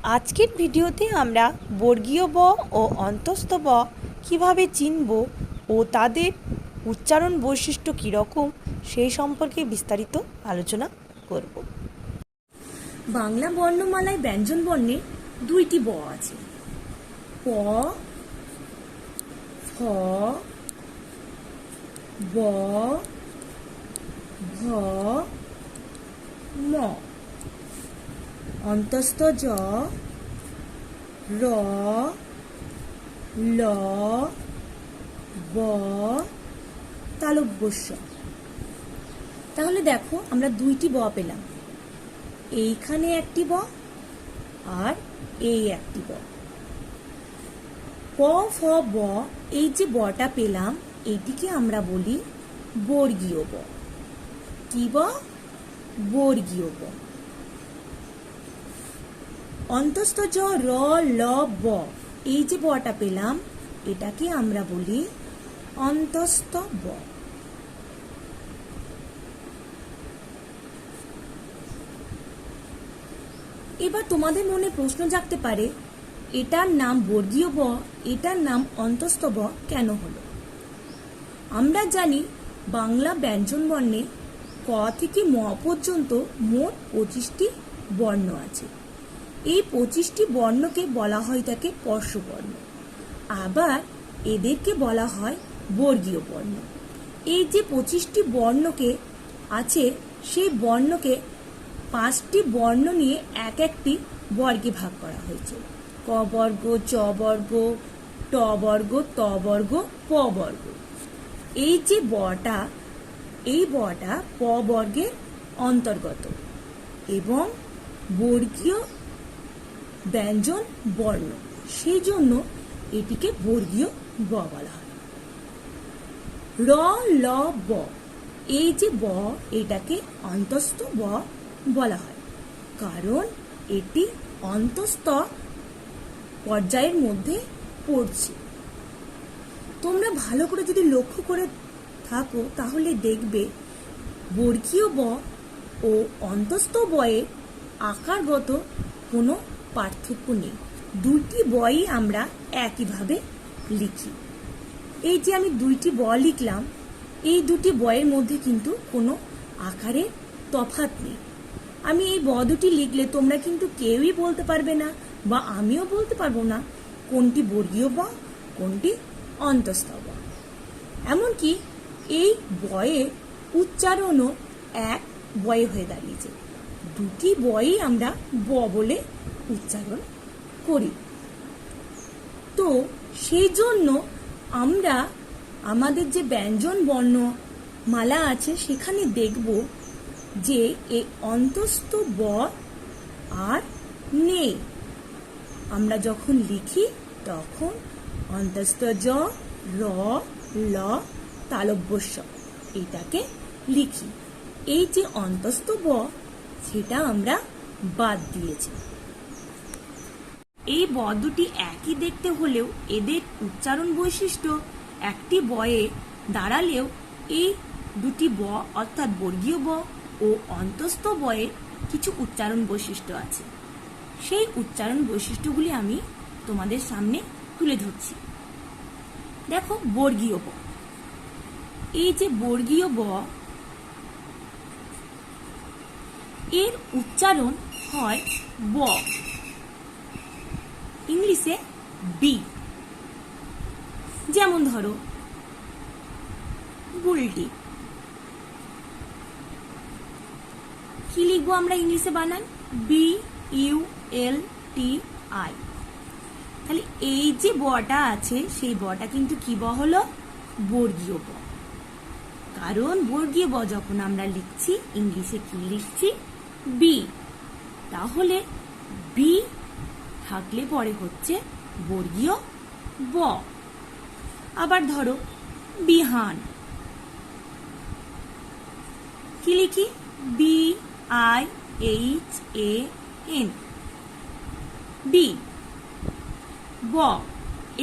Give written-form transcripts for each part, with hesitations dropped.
আজকের ভিডিওতে আমরা বর্গীয় ব ও অন্তস্থ ব কীভাবে চিনব ও তাদের উচ্চারণ বৈশিষ্ট্য কীরকম সেই সম্পর্কে বিস্তারিত আলোচনা করব। বাংলা বর্ণমালায় ব্যঞ্জন বর্ণে দুইটি ব আছে, প, ফ, ব, ভ, ম। অন্তস্থ জ, র, ল, ব, তালব্য শ। তাহলে দেখো আমরা দুইটি ব পেলাম, এইখানে একটি ব আর এই একটি ব। প, ফ, ব, এই যে বটা পেলাম এইটিকে আমরা বলি বর্গীয় ব। কি ব? বর্গীয় ব। অন্তস্থ জ, র, ল, ব, এই যে বটা পেলাম এটাকে আমরা বলি অন্তস্থ ব। এবার তোমাদের মনে প্রশ্ন জাগতে পারে, এটার নাম বর্গীয় ব, এটার নাম অন্তস্থ ব কেন হলো? আমরা জানি বাংলা ব্যঞ্জন বর্ণে ক থেকে ম পর্যন্ত মোট 25টি বর্ণ আছে। এই 25টি বর্ণকে বলা হয় তাকে স্পর্শবর্ণ, আবার এদেরকে বলা হয় বর্গীয় বর্ণ। এই যে 25টি বর্ণকে আছে সেই বর্ণকে 5টি বর্ণ নিয়ে এক একটি বর্গে ভাগ করা হয়েছে। ক বর্গ, চ বর্গ, ট বর্গ, ত বর্গ, প বর্গ। এই যে বটা, এই বটা প বর্গের অন্তর্গত এবং বর্গীয় ব্যঞ্জন বর্ণ, সেই জন্য এটিকে বর্গীয় ব বলা হয়। র, ল, ব, এই যে ব এটাকে অন্তস্থ ব বলা হয়, কারণ এটি অন্তস্থ পর্যায়ের মধ্যে পড়ছে। তোমরা ভালো করে যদি লক্ষ্য করে থাকো তাহলে দেখবে বর্গীয় ব ও অন্তস্থ বয়ের আকারগত কোনো পার্থক্য নেই। দুইটি বই আমরা একইভাবে লিখি। এই যে আমি দুইটি ব লিখলাম, এই দুটি বয়ের মধ্যে কিন্তু কোনো আকারের তফাৎ নেই। আমি এই ব দুটি লিখলে তোমরা কিন্তু কেউই বলতে পারবে না বা আমিও বলতে পারবো না কোনটি বর্গীয় ব কোনটি অন্তস্থ ব। এমনকি এই বয়ের উচ্চারণও এক বয়ে হয়ে দাঁড়িয়েছে। দুটি বই আমরা ব বলে উচ্চারণ করি। তো সেই জন্য আমরা আমাদের যে ব্যঞ্জন বর্ণ মালা আছে সেখানে দেখব যে এই অন্তস্থ ব আর নেই। আমরা যখন লিখি তখন অন্তস্থ জ, র, ল, তালব্য শ এটাকে লিখি। এই যে অন্তস্থ ব সেটা আমরা বাদ দিয়েছি। এই ব দুটি একই দেখতে হলেও এদের উচ্চারণ বৈশিষ্ট্য একটি বয়ে দাঁড়ালেও এই দুটি ব অর্থাৎ বর্গীয় ব ও অন্তস্থ বয়ের কিছু উচ্চারণ বৈশিষ্ট্য আছে। সেই উচ্চারণ বৈশিষ্ট্যগুলি আমি তোমাদের সামনে তুলে ধরছি। দেখো বর্গীয় ব, এই যে বর্গীয় ব এর উচ্চারণ হয় ব, ইংলিশে বি। যেমন ধরো বুলটি, কি লিখবো আমরা ইংলিশে বানান? BULTI। তাহলে এই যে বটা আছে সেই বটা কিন্তু কি ব হলো? বর্গীয় ব। কারণ বর্গীয় ব যখন আমরা লিখছি ইংলিশে কি লিখছি? বি। তাহলে বি থাকলে পরে হচ্ছে বর্গীয় ব। আবার ধরো বিহান, কি লিখি? BIHAN, B. ব,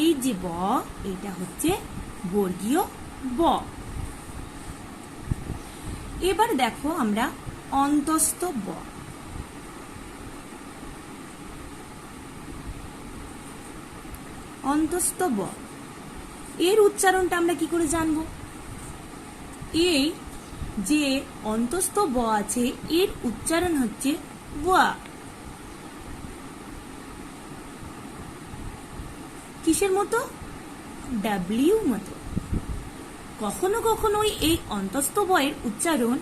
এই যে ব এটা হচ্ছে বর্গীয় ব। এবার দেখো আমরা অন্তস্থ ব। অন্তস্থ ব। এর উচ্চারণটা আমরা কি করে জানবো? এই যে অন্তস্থ ব আছে এর উচ্চারণ হচ্ছে ওয়া। কিসের মতো? ডাব্লিউ মতো। কখনো কখনো এই অন্তস্থ বয়ের উচ্চারণ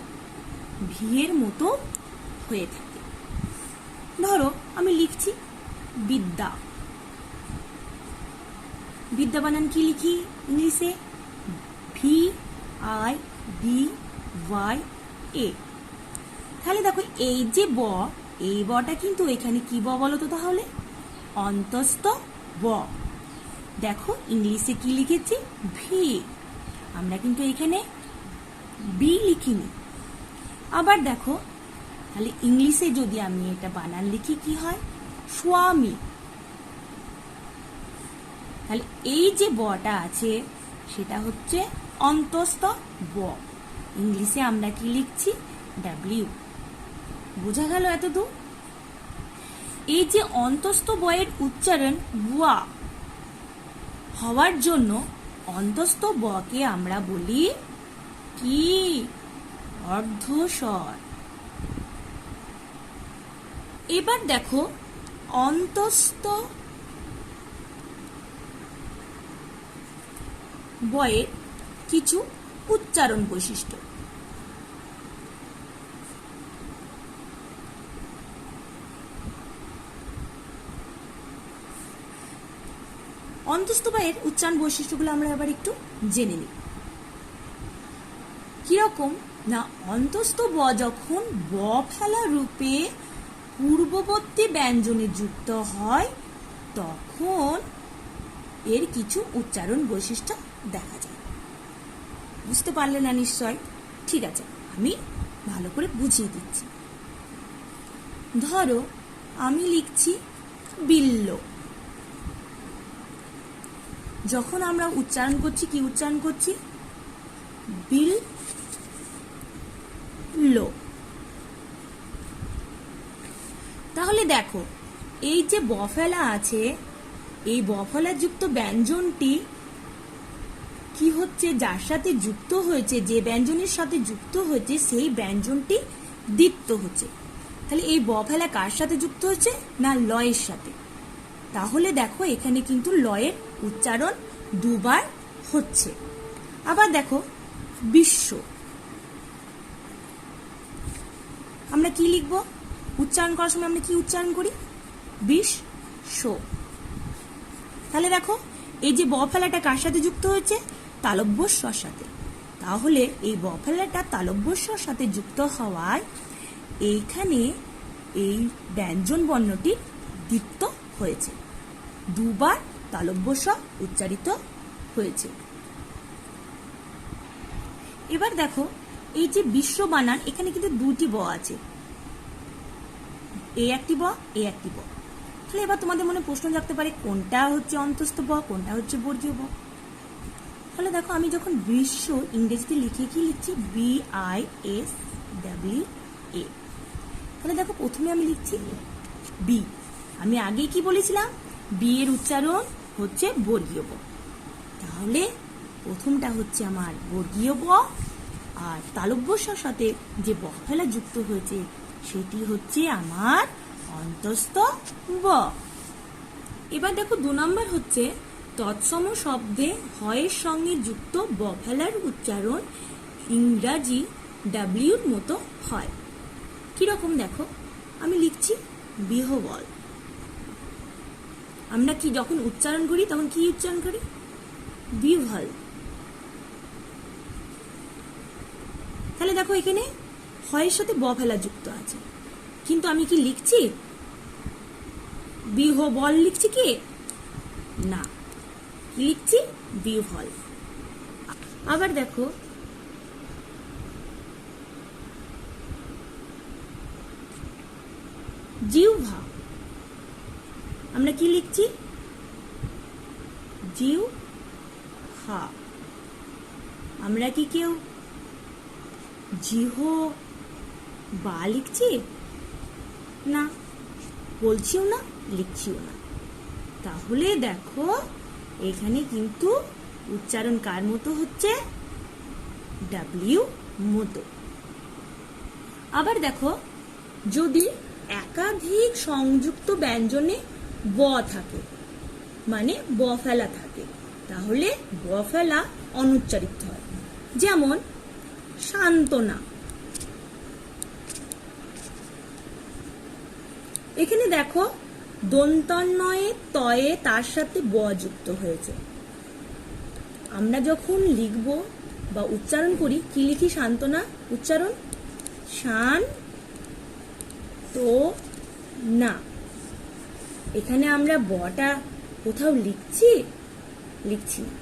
ভি এর মতো হয়ে থাকে। ধরো আমি লিখছি বিদ্যা। বিদ্যা বানান কি লিখি ইংলিশে? VIDY। তাহলে দেখো এই যে ব, এই বটা কিন্তু এখানে কি ব বলো তো তাহলে? অন্তস্থ ব। দেখো ইংলিশে কি লিখেছি? ভি। আমরা কিন্তু এখানে বি লিখিনি। আবার দেখো তাহলে ইংলিশে যদি আমি এটা বানান লিখি কি হয়? স্বামী। তাহলে এই যে বটা আছে সেটা হচ্ছে অন্তস্থ ব। ইংলিশে আমরা কি লিখছি? ডাব্লিউ। বোঝা গেল এতদূর? এই যে অন্তস্থ বয়ের উচ্চারণ ওয়া হওয়ার জন্য অন্তস্থ বকে আমরা বলি কি? অর্ধস্বর। এবার দেখো অন্তস্থ বয়ের কিছু উচ্চারণ বৈশিষ্ট্য। অন্তস্থ বয়ের উচ্চারণ বৈশিষ্ট্যগুলো আমরা আবার একটু জেনে নিই। কিরকম না, অন্তস্থ ব যখন ব ফেলা রূপে পূর্ববর্তী ব্যঞ্জনে যুক্ত হয় তখন এর কিছু উচ্চারণ বৈশিষ্ট্য দেখা যায়। বুঝতে পারলে না নিশ্চয়? ঠিক আছে, আমি ভালো করে বুঝিয়ে দিচ্ছি। ধরো আমি লিখছি বিল্ল। যখন আমরা উচ্চারণ করছি কি উচ্চারণ করছি? বিল লো। তাহলে দেখো এই যে বফেলা আছে এই বফেলা যুক্ত ব্যঞ্জনটি কি হচ্ছে? যার সাথে যুক্ত হয়েছে, যে ব্যঞ্জনের সাথে যুক্ত হয়েছে সেই ব্যঞ্জনটি দ্বিত্ব হচ্ছে। তাহলে এই বফেলা কার সাথে যুক্ত হচ্ছে? না লয়ের সাথে। তাহলে দেখো এখানে কিন্তু লয়ের উচ্চারণ দুবার হচ্ছে। আবার দেখো বিশ্ব। আমরা কি লিখব? উচ্চারণ করার সময় আমরা কি উচ্চারণ করি? বিশ্ব। তাহলে দেখো এই যে ব ফেলাটা কার সাথে যুক্ত হয়েছে? তালব্য স্বর সাথে। তাহলে এই ব ফেলাটা তালব্য স্বর সাথে যুক্ত হওয়ায় এইখানে এই ব্যঞ্জন বর্ণটি দ্বিত্ব হয়েছে, দুবার তালব্য স্বর উচ্চারিত হয়েছে। এবার দেখো এই যে বিশ্ব বানান এখানে কিন্তু দুটি ব আছে, এ একটি ব, এ একটি ব। তাহলে এবার তোমাদের মনে প্রশ্ন জাগতে পারে কোনটা হচ্ছে অন্তস্থ ব, কোনটা হচ্ছে বর্গীয় ব। তাহলে দেখো আমি যখন বিশ্ব ইংরেজিতে লিখে কি লিখছি? BISWA। তাহলে দেখো প্রথমে আমি লিখছি বি। আমি আগে কি বলেছিলাম? বি এর উচ্চারণ হচ্ছে বর্গীয় ব। তাহলে প্রথমটা হচ্ছে আমার বর্গীয় ব, আর তালব্য স্বর সাথে যে ব ফেলা যুক্ত হয়েছে সেটি হচ্ছে আমার অন্তস্থ ব। এবার দেখো 2 নম্বর হচ্ছে তৎসম শব্দে হয়ের সঙ্গে যুক্ত ব ফেলার উচ্চারণ ইংরাজি ডাব্লিউর মতো হয়। কিরকম দেখো আমি লিখছি বিহবল। আমরা কি যখন উচ্চারণ করি তখন কি উচ্চারণ করি? বিহ্বল। তাহলে দেখো এখানে হয়ের সাথে ব ফেলা যুক্ত আছে, কিন্তু আমি কি লিখছি? বিহবল লিখছি কি? না, কি লিখছি? বিহ্বল। আবার দেখো জিহ্বা। আমরা কি লিখছি? জিহ্বা। আমরা কি কেউ জিহ বা লিখছি? না, বলছিও না, লিখছিও না। তাহলে দেখো এখানে কিন্তু উচ্চারণ কার মতো হচ্ছে, ডাব্লিউ মতো। আবার দেখো, যদি একাধিক সংযুক্ত ব্যঞ্জনে ব থাকে, মানে ব ফেলা থাকে, তাহলে ব ফেলা অনুচ্চারিত হয়। যেমন সান্ত্বনা, এখানে দেখো দন্তান্বয়ে তয়ে তার সাথে ব যুক্ত হয়েছে। আমরা যখন লিখব বা উচ্চারণ করি, কি লিখি? সান্ত্বনা উচ্চারণ, শান তো না। এখানে আমরা বটা কোথাও লিখছি না।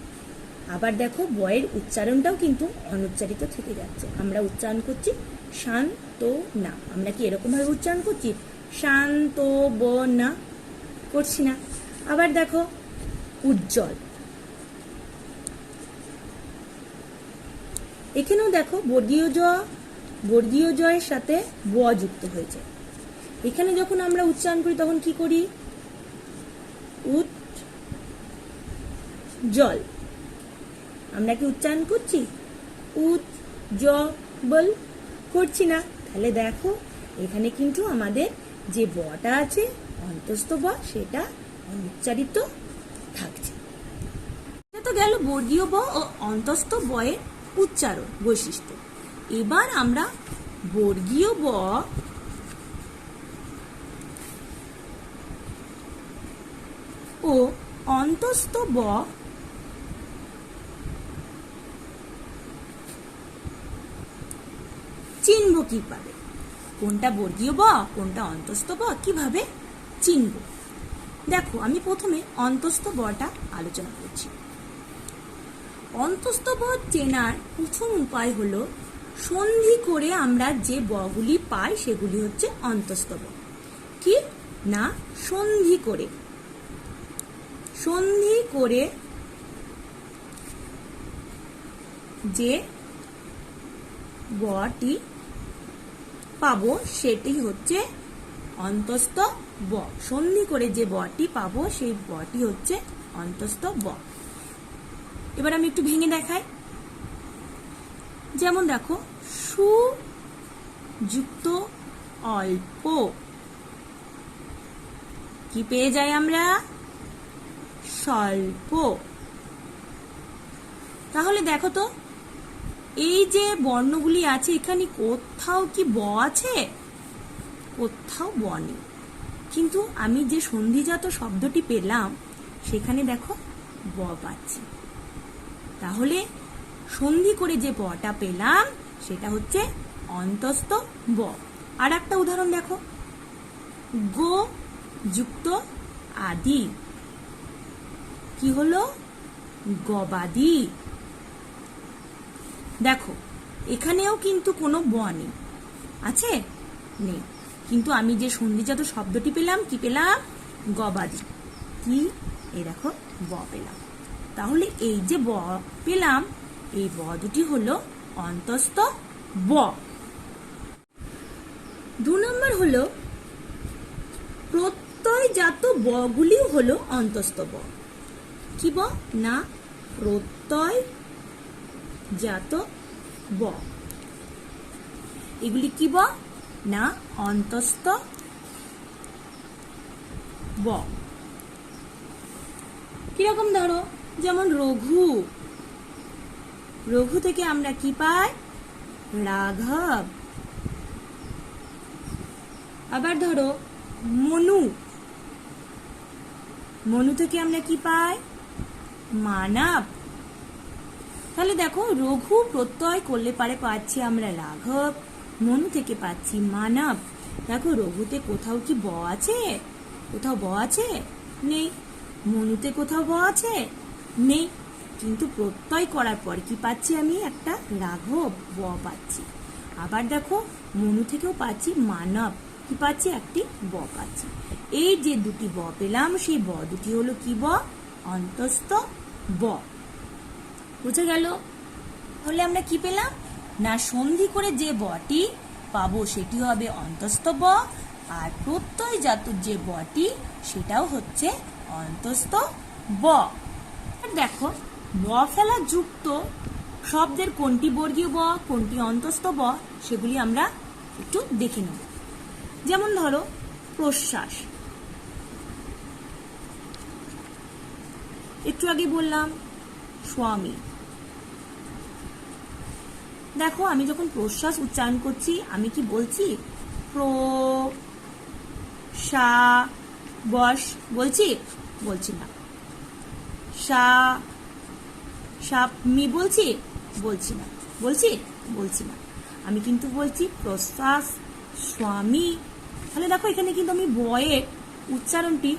আবার দেখো বয়ের উচ্চারণটাও কিন্তু অনুচ্চারিত থেকে যাচ্ছে। আমরা উচ্চারণ করছি শান্ত না। আমরা কি এরকম ভাবে উচ্চারণ করছি? শান্ত ব না, করছি না। আবার দেখো উজ্জ্বল, এখানেও দেখো বর্গীয় জয়ের সাথে ব যুক্ত হয়েছে। এখানে যখন আমরা উচ্চারণ করি তখন কি করি? উজ্জ্বল। আমরা কি উচ্চারণ করছি? উজ্জ্বল করছি না। তাহলে দেখো এখানে কিন্তু আমাদের যে বটা আছে অন্তস্থ ব, সেটা অনুচ্চারিত থাকছে। এটা তো গেল বর্গীয় ব ও অন্তস্থ বয়ের উচ্চারণ বৈশিষ্ট্য। এবার আমরা বর্গীয় ব ও অন্তস্থ ব চিনব কিভাবে? কোনটা বর্গীয় ব, কোনটা অন্তস্থ ব, কিভাবে চিনব? দেখো, আমি প্রথমে অন্তস্থ বটা আলোচনা করছি। অন্তস্থ ব চেনার প্রথম উপায় হলো, সন্ধি করে আমরা যে বগুলি পাই সেগুলি হচ্ছে অন্তস্থ ব। কি না? সন্ধি করে যে বটি পাবো সেটি হচ্ছে অন্তস্থ ব। সন্ধি করে যে বটি পাবো সেই বটি হচ্ছে অন্তস্থ ব। এবার আমি একটু ভেঙে দেখাই। যেমন দেখো, সু যুক্ত অল্প, কি পেয়ে যাই আমরা? স্বল্প। তাহলে দেখো তো, এই যে বর্ণগুলি আছে এখানে কোথাও কি ব আছে? কোথাও ব নেই। কিন্তু আমি যে সন্ধিজাত শব্দটি পেলাম সেখানে দেখো ব পাচ্ছি। তাহলে সন্ধি করে যে বটা পেলাম সেটা হচ্ছে অন্তস্থ ব। আর একটা উদাহরণ দেখো, গো যুক্ত আদি, কি হলো? গবাদি। দেখো এখানেও কিন্তু কোনো ব নেই, আছে? নেই। কিন্তু আমি যে সন্ধিজাত শব্দটি পেলাম, কি পেলাম? গবাদি। কি? এই দেখো ব পেলাম। তাহলে এই যে ব পেলাম, এই ব দুটি হলো অন্তস্থ ব। 2 নম্বর হলো প্রত্যয়জাত বগুলি হলো অন্তস্থ ব। কি ব? না প্রত্যয়জাত ব। এগুলি কি ব? না অন্তস্থ ব। কিরকম? ধরো, যেমন রঘু, রঘু থেকে আমরা কি পাই? রাঘব। আবার ধরো মনু, মনু থেকে আমরা কি পাই? মানব। তাহলে দেখো, রঘু প্রত্যয় করলে পারে পাচ্ছি আমরা রাঘব, মনু থেকে পাচ্ছি মানব। দেখো রঘুতে কোথাও কি ব আছে? কোথাও ব আছে? নেই। মনুতে কোথাও ব আছে? নেই। কিন্তু প্রত্যয় করার পর কি পাচ্ছি আমি? একটা রাঘব, ব পাচ্ছি। আবার দেখো মনু থেকেও পাচ্ছি মানব, কি পাচ্ছি? একটি ব পাচ্ছি। এই যে দুটি ব পেলাম, সেই ব দুটি হলো কি ব? অন্তস্থ ব। বুঝে গেল? তাহলে আমরা কি পেলাম? না সন্ধি করে যে বটি পাবো সেটি হবে অন্তস্থ ব, আর প্রত্যয়জাত যে বটি সেটাও হচ্ছে অন্তস্থ ব। দেখো ব ফেলা যুক্ত শব্দের কোনটি বর্গীয় ব কোনটি অন্তস্থ ব সেগুলি আমরা একটু দেখে নেব। যেমন ধরো প্রশ্বাস, একটু আগে বললাম স্বামী। দেখো আমি যখন প্রশ্বাস উচ্চারণ করছি আমি কি বলছি বস বলছি? বলছি না। মি বলছি? বলছি না। বলছি? বলছি না। আমি কিন্তু বলছি প্রশ্বাস স্বামী। তাহলে দেখো এখানে কিন্তু আমি বয়ের উচ্চারণটি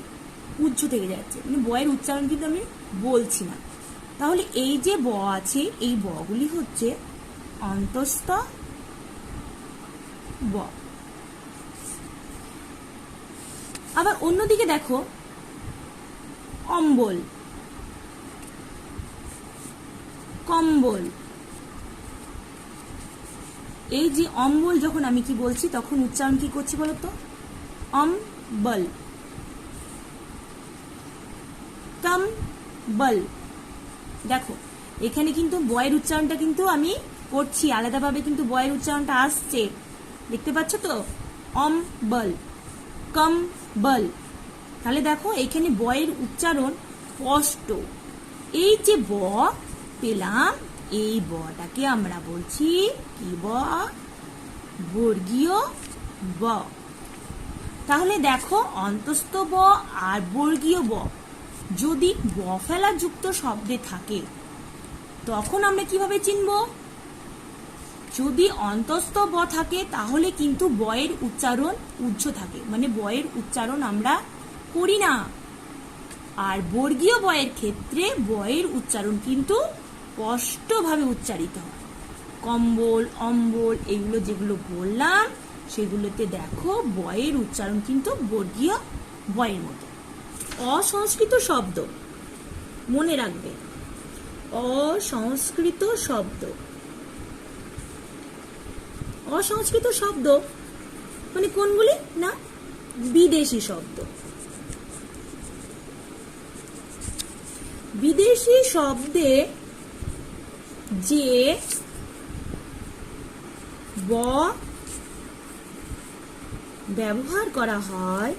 উজ্জ থেকে যাচ্ছে, মানে বয়ের উচ্চারণ কিন্তু আমি বলছি না। তাহলে এই যে ব আছে এই বগুলি হচ্ছে অন্তস্থ ব। আবার অন্যদিকে দেখো অম্বল, কম্বল। এই যে অম্বল যখন আমি কি বলছি তখন উচ্চারণ কি করছি বলতো? অম্বল, কম্বল। দেখো এখানে কিন্তু বয়ের উচ্চারণটা কিন্তু আমি করছি আলাদাভাবে, কিন্তু বয়ের উচ্চারণটা আসছে, দেখতে পাচ্ছ তো? অম্বল, কম্বল। তাহলে দেখো এখানে বয়ের উচ্চারণ স্পষ্ট। এই যে ব পেলাম এই বটাকে আমরা বলছি কি ব? বর্গীয় ব। তাহলে দেখো অন্তস্থ ব আর বর্গীয় ব যদি ব ফেলা যুক্ত শব্দে থাকে তখন আমরা কিভাবে চিনব? যদি অন্তস্থ ব থাকে তাহলে কিন্তু বয়ের উচ্চারণ উজ্জ থাকে, মানে বয়ের উচ্চারণ আমরা করি না। আর বর্গীয় বয়ের ক্ষেত্রে বয়ের উচ্চারণ কিন্তু স্পষ্টভাবে উচ্চারিত হয়। কম্বল, অম্বল এগুলো যেগুলো বললাম সেগুলোতে দেখো বয়ের উচ্চারণ কিন্তু বর্গীয় বয়ের মতো। অসংস্কৃত শব্দ মনে রাখবে, অসংস্কৃত শব্দ। অসংস্কৃত শব্দ মানে কোনগুলি? না, বিদেশি শব্দ। বিদেশি শব্দে যে ব ব্যবহার করা হয়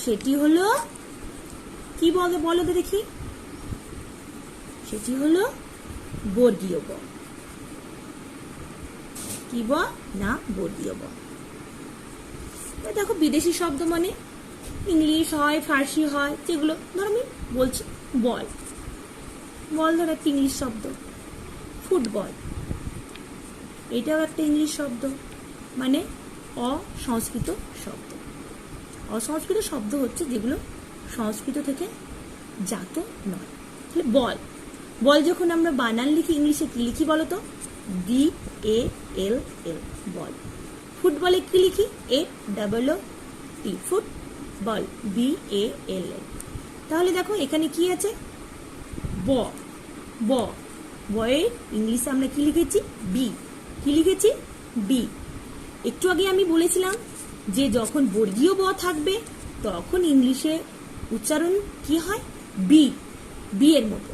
সেটি হলো কি বলে বলো তো দেখি? সেটি হলো বর্গীয় ব। কি ব? না, বর্গীয় ব। দেখো বিদেশি শব্দ মানে ইংলিশ হয়, ফার্সি হয়, যেগুলো ধরো আমি বলছি বল, বল ধরো একটা ইংলিশ শব্দ। ফুটবল এটাও একটা ইংলিশ শব্দ, মানে অসংস্কৃত শব্দ। অসংস্কৃত শব্দ হচ্ছে যেগুলো সংস্কৃত থেকে জাত নয়। তাহলে বল, বল যখন আমরা বানান লিখি ইংলিশে কি লিখি বলো তো? BALL, বল। ফুটবলে কি লিখি? FOOT, football, BALL। তাহলে দেখো এখানে কি আছে? ব, ব, বয়ের ইংলিশে আমরা কি লিখেছি? বি। কি লিখেছি? বি। একটু আগে আমি বলেছিলাম যে যখন বর্গীয় ব থাকবে তখন ইংলিশে উচ্চারণ কি হয়? বি, বি এর মতো।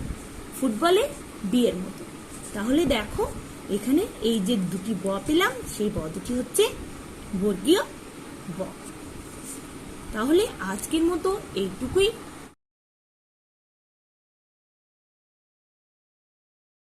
ফুটবলে বি এর মতো। তাহলে দেখো এখানে এই যে দুটি ব পেলাম সেই ব দুটি হচ্ছে বর্গীয় ব। তাহলে আজকের মতো এইটুকুই।